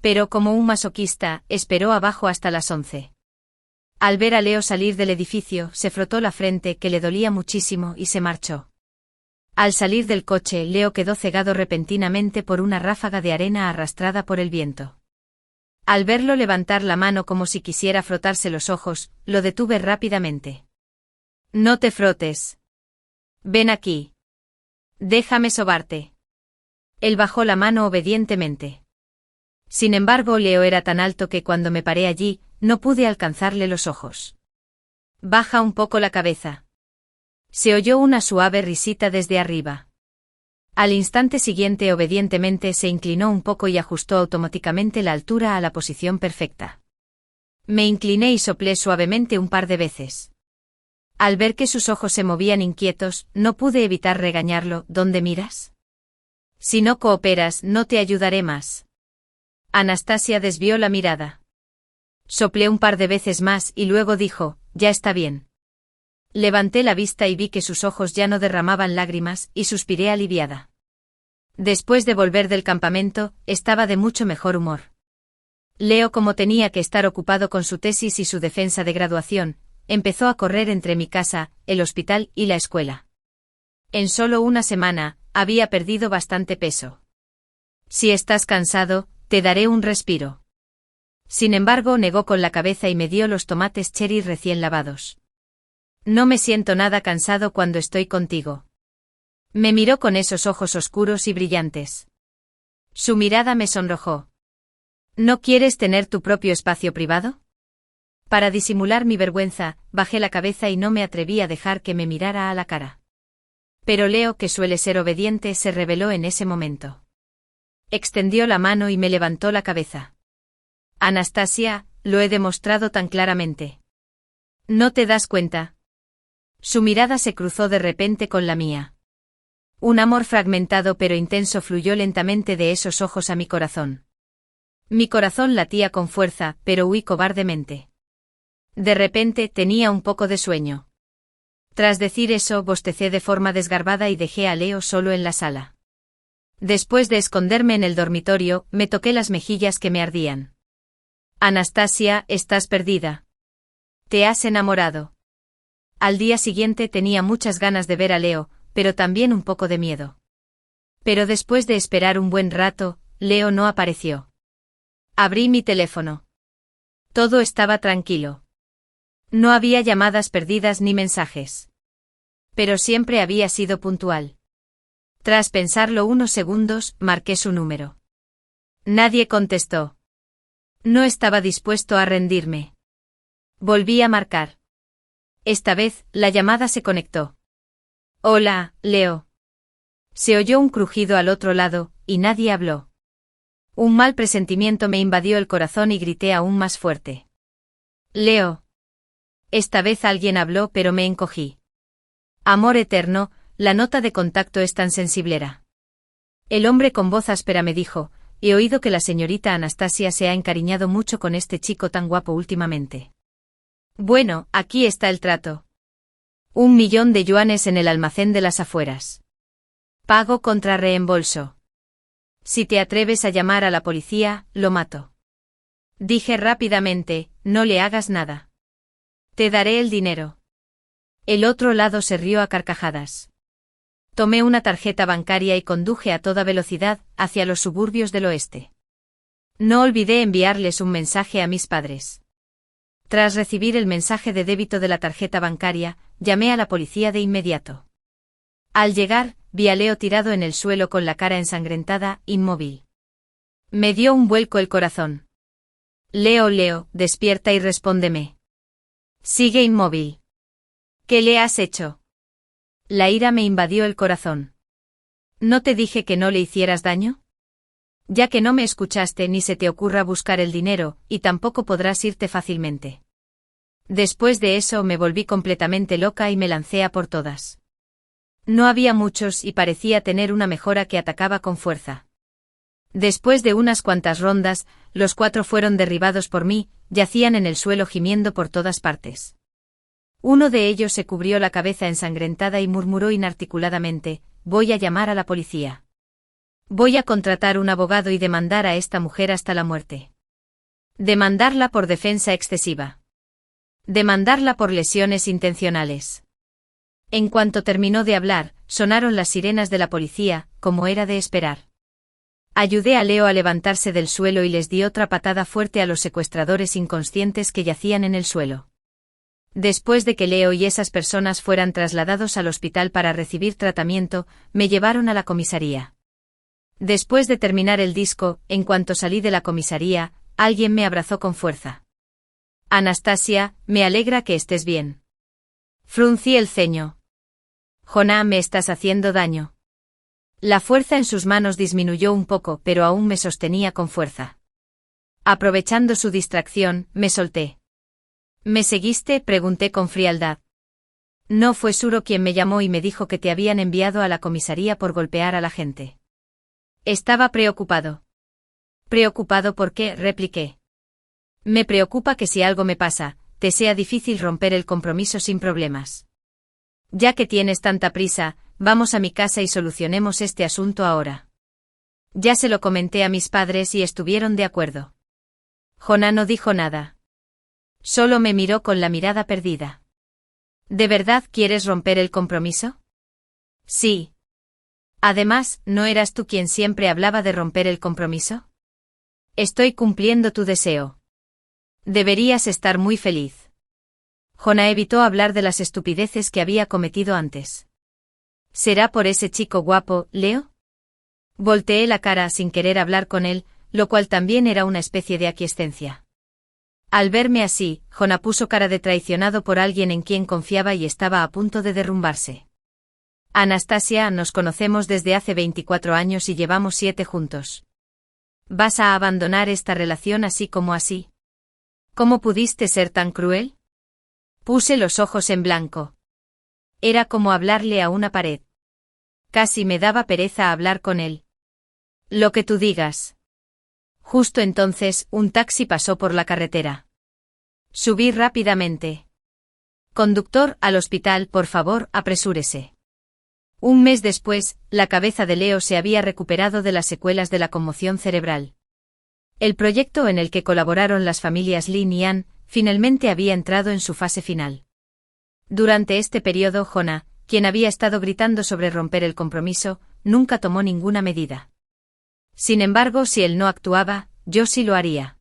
Pero como un masoquista, esperó abajo hasta las 11. Al ver a Leo salir del edificio, se frotó la frente, que le dolía muchísimo, y se marchó. Al salir del coche, Leo quedó cegado repentinamente por una ráfaga de arena arrastrada por el viento. Al verlo levantar la mano como si quisiera frotarse los ojos, lo detuve rápidamente. «No te frotes. Ven aquí. Déjame sobarte». Él bajó la mano obedientemente. Sin embargo, Leo era tan alto que cuando me paré allí, no pude alcanzarle los ojos. «Baja un poco la cabeza». Se oyó una suave risita desde arriba. Al instante siguiente, obedientemente se inclinó un poco y ajustó automáticamente la altura a la posición perfecta. Me incliné y soplé suavemente un par de veces. Al ver que sus ojos se movían inquietos, no pude evitar regañarlo. «¿Dónde miras? Si no cooperas, no te ayudaré más». Anastasia desvió la mirada. Soplé un par de veces más y luego dijo, «Ya está bien». Levanté la vista y vi que sus ojos ya no derramaban lágrimas, y suspiré aliviada. Después de volver del campamento, estaba de mucho mejor humor. Leo, como tenía que estar ocupado con su tesis y su defensa de graduación, empezó a correr entre mi casa, el hospital y la escuela. En solo una semana, había perdido bastante peso. «Si estás cansado, te daré un respiro». Sin embargo, negó con la cabeza y me dio los tomates cherry recién lavados. «No me siento nada cansado cuando estoy contigo». Me miró con esos ojos oscuros y brillantes. Su mirada me sonrojó. «¿No quieres tener tu propio espacio privado?». Para disimular mi vergüenza, bajé la cabeza y no me atreví a dejar que me mirara a la cara. Pero Leo, que suele ser obediente, se rebeló en ese momento. Extendió la mano y me levantó la cabeza. Anastasia, lo he demostrado tan claramente. ¿No te das cuenta? Su mirada se cruzó de repente con la mía. Un amor fragmentado pero intenso fluyó lentamente de esos ojos a mi corazón. Mi corazón latía con fuerza, pero huí cobardemente. De repente tenía un poco de sueño. Tras decir eso, bostecé de forma desgarbada y dejé a Leo solo en la sala. Después de esconderme en el dormitorio, me toqué las mejillas que me ardían. Anastasia, estás perdida. Te has enamorado. Al día siguiente tenía muchas ganas de ver a Leo, pero también un poco de miedo. Pero después de esperar un buen rato, Leo no apareció. Abrí mi teléfono. Todo estaba tranquilo. No había llamadas perdidas ni mensajes. Pero siempre había sido puntual. Tras pensarlo unos segundos, marqué su número. Nadie contestó. No estaba dispuesto a rendirme. Volví a marcar. Esta vez, la llamada se conectó. Hola, Leo. Se oyó un crujido al otro lado, y nadie habló. Un mal presentimiento me invadió el corazón y grité aún más fuerte. Leo. Esta vez alguien habló, pero me encogí. Amor eterno, la nota de contacto es tan sensiblera. El hombre con voz áspera me dijo, he oído que la señorita Anastasia se ha encariñado mucho con este chico tan guapo últimamente. Bueno, aquí está el trato. 1.000.000 de yuanes en el almacén de las afueras. Pago contra reembolso. Si te atreves a llamar a la policía, lo mato. Dije rápidamente, no le hagas nada. Te daré el dinero. El otro lado se rió a carcajadas. Tomé una tarjeta bancaria y conduje a toda velocidad hacia los suburbios del oeste. No olvidé enviarles un mensaje a mis padres. Tras recibir el mensaje de débito de la tarjeta bancaria, llamé a la policía de inmediato. Al llegar, vi a Leo tirado en el suelo con la cara ensangrentada, inmóvil. Me dio un vuelco el corazón. Leo, despierta y respóndeme. Sigue inmóvil. ¿Qué le has hecho? La ira me invadió el corazón. ¿No te dije que no le hicieras daño? Ya que no me escuchaste ni se te ocurra buscar el dinero, y tampoco podrás irte fácilmente. Después de eso me volví completamente loca y me lancé a por todas. No había muchos y parecía tener una mejora que atacaba con fuerza. Después de unas cuantas rondas, los 4 fueron derribados por mí, yacían en el suelo gimiendo por todas partes. Uno de ellos se cubrió la cabeza ensangrentada y murmuró inarticuladamente, voy a llamar a la policía. Voy a contratar un abogado y demandar a esta mujer hasta la muerte. Demandarla por defensa excesiva. Demandarla por lesiones intencionales. En cuanto terminó de hablar, sonaron las sirenas de la policía, como era de esperar. Ayudé a Leo a levantarse del suelo y les di otra patada fuerte a los secuestradores inconscientes que yacían en el suelo. Después de que Leo y esas personas fueran trasladados al hospital para recibir tratamiento, me llevaron a la comisaría. Después de terminar el disco, en cuanto salí de la comisaría, alguien me abrazó con fuerza. Anastasia, me alegra que estés bien. Fruncí el ceño. Jonah, me estás haciendo daño. La fuerza en sus manos disminuyó un poco, pero aún me sostenía con fuerza. Aprovechando su distracción, me solté. ¿Me seguiste?, pregunté con frialdad. No, fue Suro quien me llamó y me dijo que te habían enviado a la comisaría por golpear a la gente. Estaba preocupado. ¿Preocupado por qué?, repliqué. Me preocupa que si algo me pasa, te sea difícil romper el compromiso sin problemas. Ya que tienes tanta prisa, vamos a mi casa y solucionemos este asunto ahora. Ya se lo comenté a mis padres y estuvieron de acuerdo. Jonah no dijo nada. Solo me miró con la mirada perdida. ¿De verdad quieres romper el compromiso? Sí. Además, ¿no eras tú quien siempre hablaba de romper el compromiso? Estoy cumpliendo tu deseo. Deberías estar muy feliz. Jonah evitó hablar de las estupideces que había cometido antes. ¿Será por ese chico guapo, Leo? Volteé la cara sin querer hablar con él, lo cual también era una especie de aquiescencia. Al verme así, Jonah puso cara de traicionado por alguien en quien confiaba y estaba a punto de derrumbarse. Anastasia, nos conocemos desde hace 24 años y llevamos 7 juntos. ¿Vas a abandonar esta relación así como así? ¿Cómo pudiste ser tan cruel? Puse los ojos en blanco. Era como hablarle a una pared. Casi me daba pereza hablar con él. Lo que tú digas. Justo entonces, un taxi pasó por la carretera. Subí rápidamente. Conductor, al hospital, por favor, apresúrese. Un mes después, la cabeza de Leo se había recuperado de las secuelas de la conmoción cerebral. El proyecto en el que colaboraron las familias Lin y Ann, finalmente había entrado en su fase final. Durante este periodo, Jonah, quien había estado gritando sobre romper el compromiso, nunca tomó ninguna medida. Sin embargo, si él no actuaba, yo sí lo haría.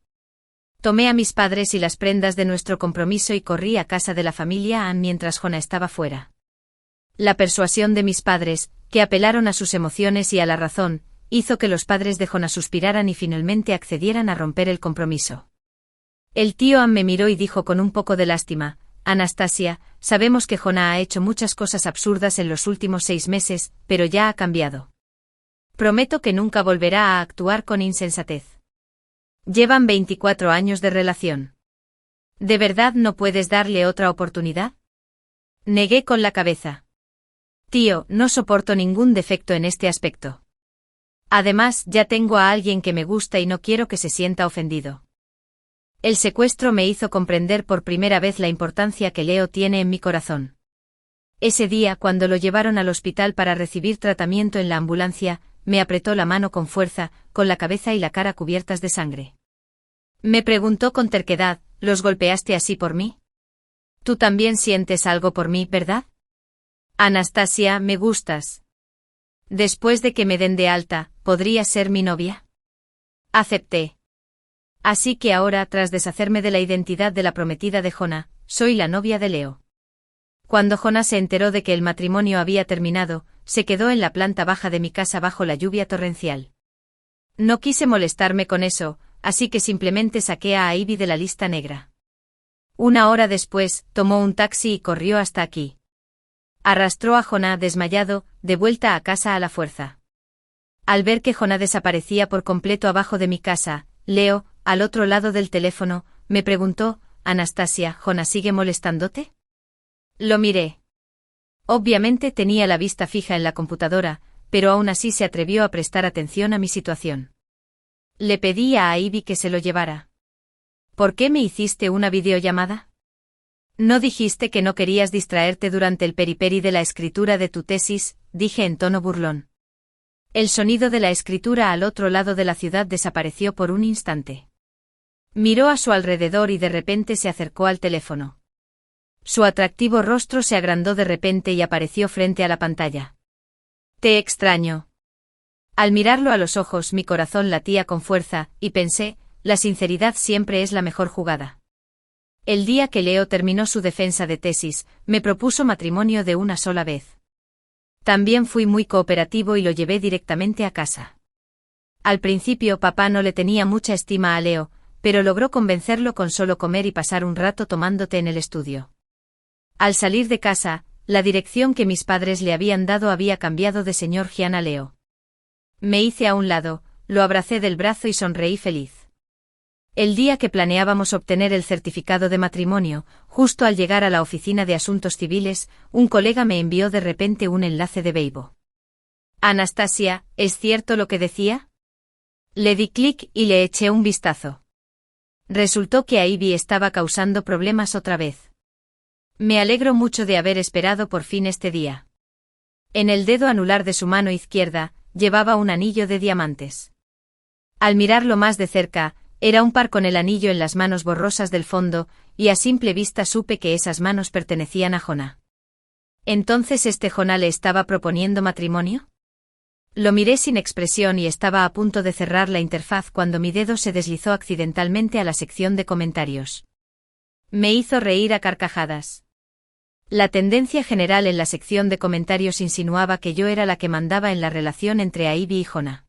Tomé a mis padres y las prendas de nuestro compromiso y corrí a casa de la familia Ann mientras Jonah estaba fuera. La persuasión de mis padres, que apelaron a sus emociones y a la razón, hizo que los padres de Jonah suspiraran y finalmente accedieran a romper el compromiso. El tío Ann me miró y dijo con un poco de lástima: Anastasia, sabemos que Jonah ha hecho muchas cosas absurdas en los últimos 6 meses, pero ya ha cambiado. Prometo que nunca volverá a actuar con insensatez. Llevan 24 años de relación. ¿De verdad no puedes darle otra oportunidad? Negué con la cabeza. Tío, no soporto ningún defecto en este aspecto. Además, ya tengo a alguien que me gusta y no quiero que se sienta ofendido. El secuestro me hizo comprender por primera vez la importancia que Leo tiene en mi corazón. Ese día, cuando lo llevaron al hospital para recibir tratamiento en la ambulancia, me apretó la mano con fuerza, con la cabeza y la cara cubiertas de sangre. Me preguntó con terquedad: ¿los golpeaste así por mí? Tú también sientes algo por mí, ¿verdad? Anastasia, me gustas. Después de que me den de alta, ¿podrías ser mi novia? Acepté. Así que ahora, tras deshacerme de la identidad de la prometida de Jonah, soy la novia de Leo. Cuando Jonah se enteró de que el matrimonio había terminado, se quedó en la planta baja de mi casa bajo la lluvia torrencial. No quise molestarme con eso, así que simplemente saqué a Ivy de la lista negra. 1 hora después, tomó un taxi y corrió hasta aquí. Arrastró a Jonah desmayado, de vuelta a casa a la fuerza. Al ver que Jonah desaparecía por completo abajo de mi casa, Leo, al otro lado del teléfono, me preguntó: Anastasia, ¿Jonah sigue molestándote? Lo miré. Obviamente tenía la vista fija en la computadora, pero aún así se atrevió a prestar atención a mi situación. Le pedí a Ivy que se lo llevara. ¿Por qué me hiciste una videollamada? ¿No dijiste que no querías distraerte durante el periperi de la escritura de tu tesis?, dije en tono burlón. El sonido de la escritura al otro lado de la ciudad desapareció por un instante. Miró a su alrededor y de repente se acercó al teléfono. Su atractivo rostro se agrandó de repente y apareció frente a la pantalla. Te extraño. Al mirarlo a los ojos mi corazón latía con fuerza, y pensé: la sinceridad siempre es la mejor jugada. El día que Leo terminó su defensa de tesis, me propuso matrimonio de una sola vez. También fui muy cooperativo y lo llevé directamente a casa. Al principio papá no le tenía mucha estima a Leo, pero logró convencerlo con solo comer y pasar un rato tomando té en el estudio. Al salir de casa, la dirección que mis padres le habían dado había cambiado de señor Gian a Leo. Me hice a un lado, lo abracé del brazo y sonreí feliz. El día que planeábamos obtener el certificado de matrimonio, justo al llegar a la oficina de asuntos civiles, un colega me envió de repente un enlace de Weibo. Anastasia, ¿es cierto lo que decía? Le di clic y le eché un vistazo. Resultó que a Ivy estaba causando problemas otra vez. Me alegro mucho de haber esperado por fin este día. En el dedo anular de su mano izquierda, llevaba un anillo de diamantes. Al mirarlo más de cerca, era un par con el anillo en las manos borrosas del fondo, y a simple vista supe que esas manos pertenecían a Jonah. ¿Entonces Jonah le estaba proponiendo matrimonio? Lo miré sin expresión y estaba a punto de cerrar la interfaz cuando mi dedo se deslizó accidentalmente a la sección de comentarios. Me hizo reír a carcajadas. La tendencia general en la sección de comentarios insinuaba que yo era la que mandaba en la relación entre Ivy y Jonah.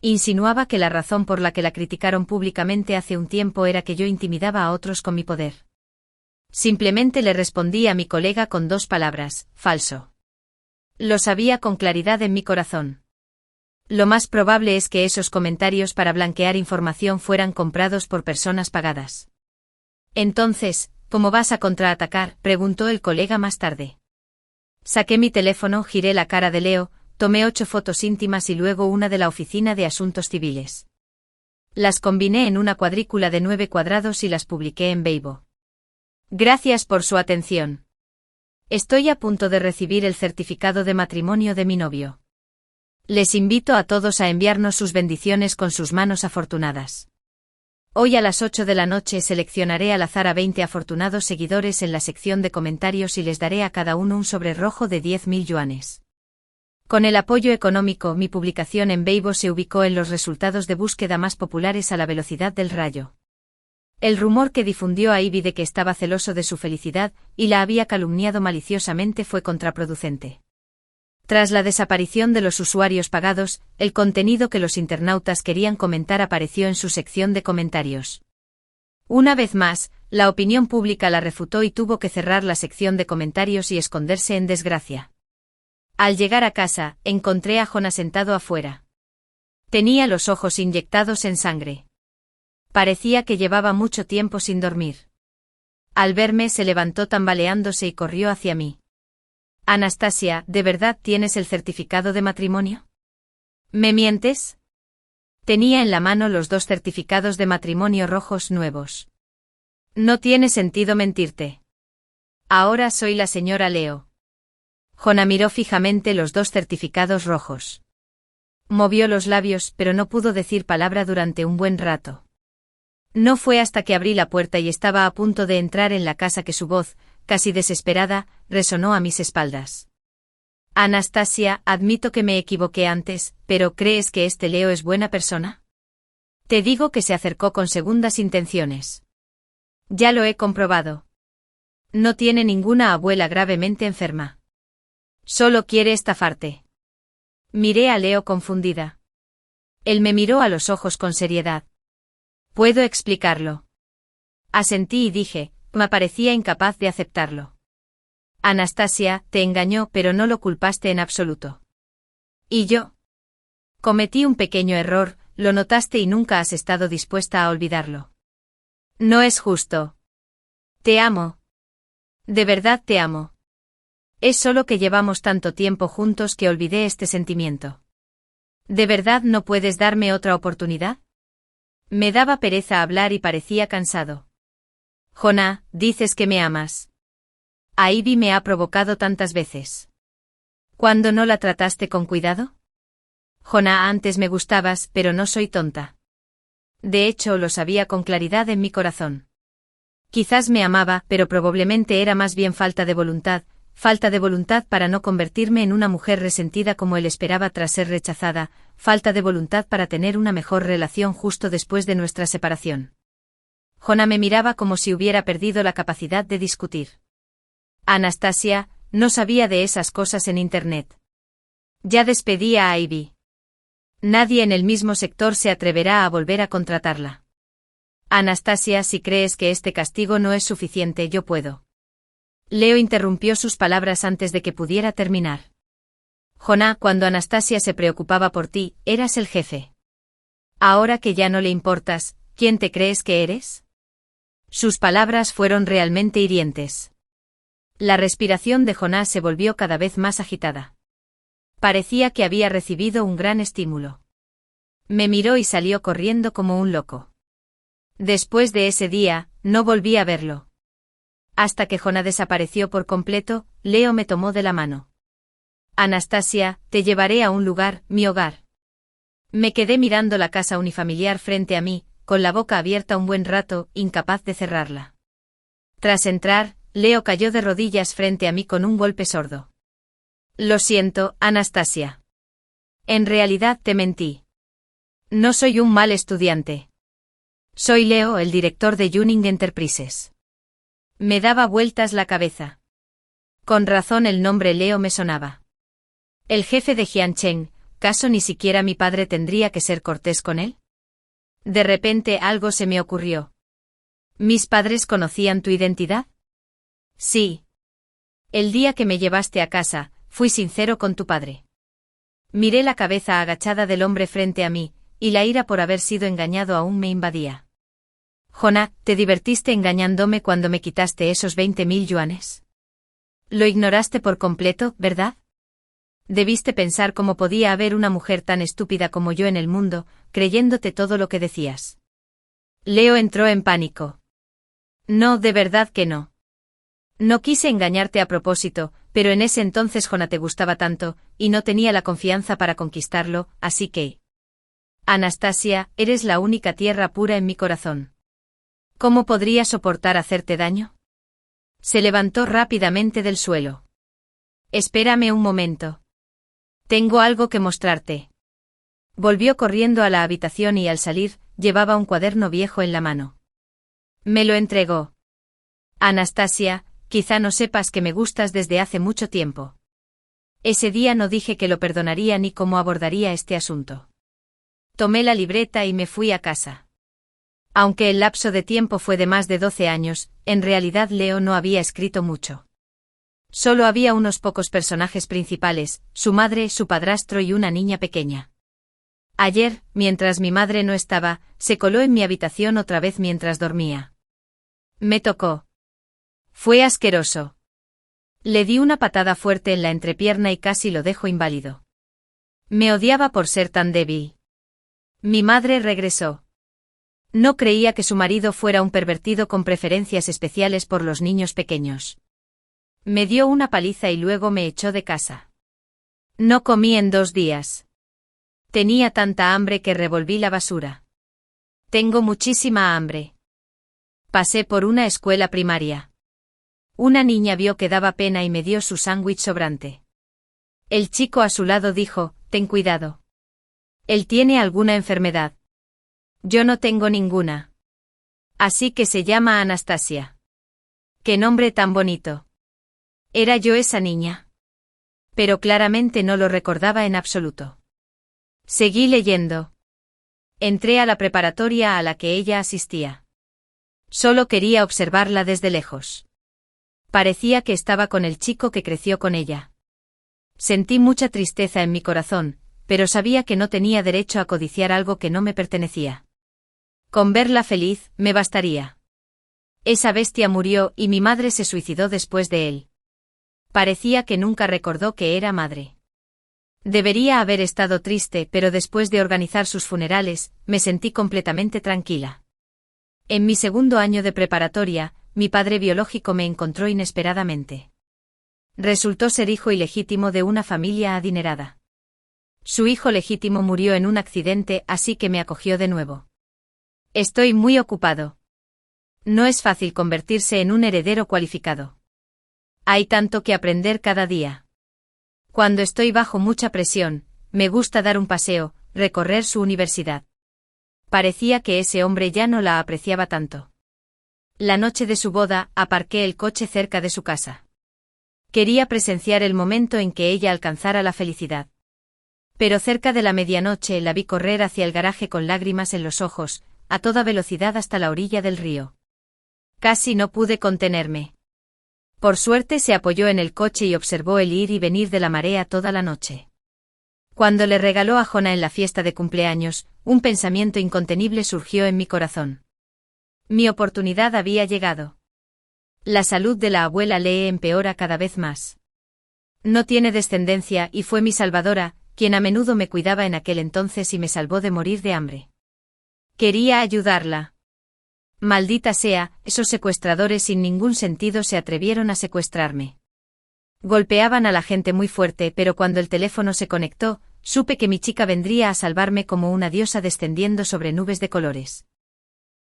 Insinuaba que la razón por la que la criticaron públicamente hace un tiempo era que yo intimidaba a otros con mi poder. Simplemente le respondí a mi colega con 2 palabras: falso. Lo sabía con claridad en mi corazón. Lo más probable es que esos comentarios para blanquear información fueran comprados por personas pagadas. Entonces, ¿cómo vas a contraatacar?, preguntó el colega más tarde. Saqué mi teléfono, giré la cara de Leo, tomé 8 fotos íntimas y luego una de la Oficina de Asuntos Civiles. Las combiné en una cuadrícula de 9 cuadrados y las publiqué en Weibo. Gracias por su atención. Estoy a punto de recibir el certificado de matrimonio de mi novio. Les invito a todos a enviarnos sus bendiciones con sus manos afortunadas. Hoy a las 8 de la noche seleccionaré al azar a 20 afortunados seguidores en la sección de comentarios y les daré a cada uno un sobre rojo de 10.000 yuanes. Con el apoyo económico, mi publicación en Weibo se ubicó en los resultados de búsqueda más populares a la velocidad del rayo. El rumor que difundió a Ivy de que estaba celoso de su felicidad y la había calumniado maliciosamente fue contraproducente. Tras la desaparición de los usuarios pagados, el contenido que los internautas querían comentar apareció en su sección de comentarios. Una vez más, la opinión pública la refutó y tuvo que cerrar la sección de comentarios y esconderse en desgracia. Al llegar a casa, encontré a Jonah sentado afuera. Tenía los ojos inyectados en sangre. Parecía que llevaba mucho tiempo sin dormir. Al verme se levantó tambaleándose y corrió hacia mí. Anastasia, ¿de verdad tienes el certificado de matrimonio? ¿Me mientes? Tenía en la mano los 2 certificados de matrimonio rojos nuevos. No tiene sentido mentirte. Ahora soy la señora Leo. Jonah miró fijamente los 2 certificados rojos. Movió los labios, pero no pudo decir palabra durante un buen rato. No fue hasta que abrí la puerta y estaba a punto de entrar en la casa que su voz, casi desesperada, resonó a mis espaldas. Anastasia, admito que me equivoqué antes, pero ¿crees que este Leo es buena persona? Te digo que se acercó con segundas intenciones. Ya lo he comprobado. No tiene ninguna abuela gravemente enferma. Solo quiere estafarte. Miré a Leo confundida. Él me miró a los ojos con seriedad. Puedo explicarlo. Asentí y dije, me parecía incapaz de aceptarlo. Anastasia, te engañó, pero no lo culpaste en absoluto. ¿Y yo? Cometí un pequeño error, lo notaste y nunca has estado dispuesta a olvidarlo. No es justo. Te amo. De verdad te amo. Es solo que llevamos tanto tiempo juntos que olvidé este sentimiento. ¿De verdad no puedes darme otra oportunidad? Me daba pereza hablar y parecía cansado. Jonah, dices que me amas. A Ivy me ha provocado tantas veces. ¿Cuándo no la trataste con cuidado? Jonah, antes me gustabas, pero no soy tonta. De hecho, lo sabía con claridad en mi corazón. Quizás me amaba, pero probablemente era más bien falta de voluntad para no convertirme en una mujer resentida como él esperaba tras ser rechazada, falta de voluntad para tener una mejor relación justo después de nuestra separación. Jonah me miraba como si hubiera perdido la capacidad de discutir. Anastasia, no sabía de esas cosas en Internet. Ya despedí a Ivy. Nadie en el mismo sector se atreverá a volver a contratarla. Anastasia, si crees que este castigo no es suficiente, yo puedo. Leo interrumpió sus palabras antes de que pudiera terminar. Jonah, cuando Anastasia se preocupaba por ti, eras el jefe. Ahora que ya no le importas, ¿quién te crees que eres? Sus palabras fueron realmente hirientes. La respiración de Jonah se volvió cada vez más agitada. Parecía que había recibido un gran estímulo. Me miró y salió corriendo como un loco. Después de ese día, no volví a verlo. Hasta que Jonah desapareció por completo, Leo me tomó de la mano. Anastasia, te llevaré a un lugar, mi hogar. Me quedé mirando la casa unifamiliar frente a mí, con la boca abierta un buen rato, incapaz de cerrarla. Tras entrar, Leo cayó de rodillas frente a mí con un golpe sordo. Lo siento, Anastasia. En realidad te mentí. No soy un mal estudiante. Soy Leo, el director de Yuning Enterprises. Me daba vueltas la cabeza. Con razón el nombre Leo me sonaba. El jefe de Jiancheng, ¿caso ni siquiera mi padre tendría que ser cortés con él? De repente algo se me ocurrió. ¿Mis padres conocían tu identidad? Sí. El día que me llevaste a casa, fui sincero con tu padre. Miré la cabeza agachada del hombre frente a mí, y la ira por haber sido engañado aún me invadía. Jonah, ¿te divertiste engañándome cuando me quitaste esos 20.000 yuanes? Lo ignoraste por completo, ¿verdad? Debiste pensar cómo podía haber una mujer tan estúpida como yo en el mundo, creyéndote todo lo que decías. Leo entró en pánico. No, de verdad que no. No quise engañarte a propósito, pero en ese entonces Jonah te gustaba tanto, y no tenía la confianza para conquistarlo, así que... Anastasia, eres la única tierra pura en mi corazón. ¿Cómo podría soportar hacerte daño? Se levantó rápidamente del suelo. Espérame un momento. Tengo algo que mostrarte. Volvió corriendo a la habitación y al salir, llevaba un cuaderno viejo en la mano. Me lo entregó. Anastasia, quizá no sepas que me gustas desde hace mucho tiempo. Ese día no dije que lo perdonaría ni cómo abordaría este asunto. Tomé la libreta y me fui a casa. Aunque el lapso de tiempo fue de más de 12 años, en realidad Leo no había escrito mucho. Solo había unos pocos personajes principales, su madre, su padrastro y una niña pequeña. Ayer, mientras mi madre no estaba, se coló en mi habitación otra vez mientras dormía. Me tocó. Fue asqueroso. Le di una patada fuerte en la entrepierna y casi lo dejó inválido. Me odiaba por ser tan débil. Mi madre regresó. No creía que su marido fuera un pervertido con preferencias especiales por los niños pequeños. Me dio una paliza y luego me echó de casa. No comí en 2 días. Tenía tanta hambre que revolví la basura. Tengo muchísima hambre. Pasé por una escuela primaria. Una niña vio que daba pena y me dio su sándwich sobrante. El chico a su lado dijo, ten cuidado. Él tiene alguna enfermedad. Yo no tengo ninguna. Así que se llama Anastasia. ¡Qué nombre tan bonito! ¿Era yo esa niña? Pero claramente no lo recordaba en absoluto. Seguí leyendo. Entré a la preparatoria a la que ella asistía. Solo quería observarla desde lejos. Parecía que estaba con el chico que creció con ella. Sentí mucha tristeza en mi corazón, pero sabía que no tenía derecho a codiciar algo que no me pertenecía. Con verla feliz, me bastaría. Esa bestia murió y mi madre se suicidó después de él. Parecía que nunca recordó que era madre. Debería haber estado triste, pero después de organizar sus funerales, me sentí completamente tranquila. En mi 2º año de preparatoria, mi padre biológico me encontró inesperadamente. Resultó ser hijo ilegítimo de una familia adinerada. Su hijo legítimo murió en un accidente, así que me acogió de nuevo. Estoy muy ocupado. No es fácil convertirse en un heredero cualificado. Hay tanto que aprender cada día. Cuando estoy bajo mucha presión, me gusta dar un paseo, recorrer su universidad. Parecía que ese hombre ya no la apreciaba tanto. La noche de su boda, aparqué el coche cerca de su casa. Quería presenciar el momento en que ella alcanzara la felicidad. Pero cerca de la medianoche la vi correr hacia el garaje con lágrimas en los ojos, a toda velocidad hasta la orilla del río. Casi no pude contenerme. Por suerte se apoyó en el coche y observó el ir y venir de la marea toda la noche. Cuando le regaló a Jonah en la fiesta de cumpleaños, un pensamiento incontenible surgió en mi corazón. Mi oportunidad había llegado. La salud de la abuela Lee empeora cada vez más. No tiene descendencia y fue mi salvadora, quien a menudo me cuidaba en aquel entonces y me salvó de morir de hambre. Quería ayudarla. Maldita sea, esos secuestradores sin ningún sentido se atrevieron a secuestrarme. Golpeaban a la gente muy fuerte, pero cuando el teléfono se conectó, supe que mi chica vendría a salvarme como una diosa descendiendo sobre nubes de colores.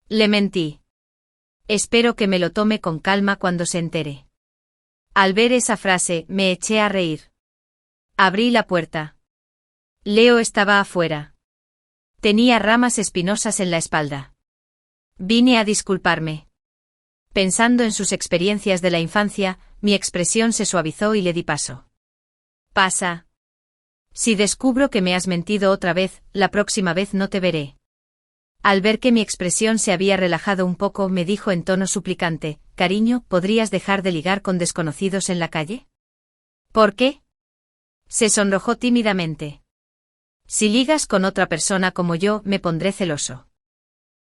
Le mentí. Espero que me lo tome con calma cuando se entere. Al ver esa frase, me eché a reír. Abrí la puerta. Leo estaba afuera. Tenía ramas espinosas en la espalda. Vine a disculparme. Pensando en sus experiencias de la infancia, mi expresión se suavizó y le di paso. Pasa. Si descubro que me has mentido otra vez, la próxima vez no te veré. Al ver que mi expresión se había relajado un poco, me dijo en tono suplicante, cariño, ¿podrías dejar de ligar con desconocidos en la calle? ¿Por qué? Se sonrojó tímidamente. Si ligas con otra persona como yo, me pondré celoso.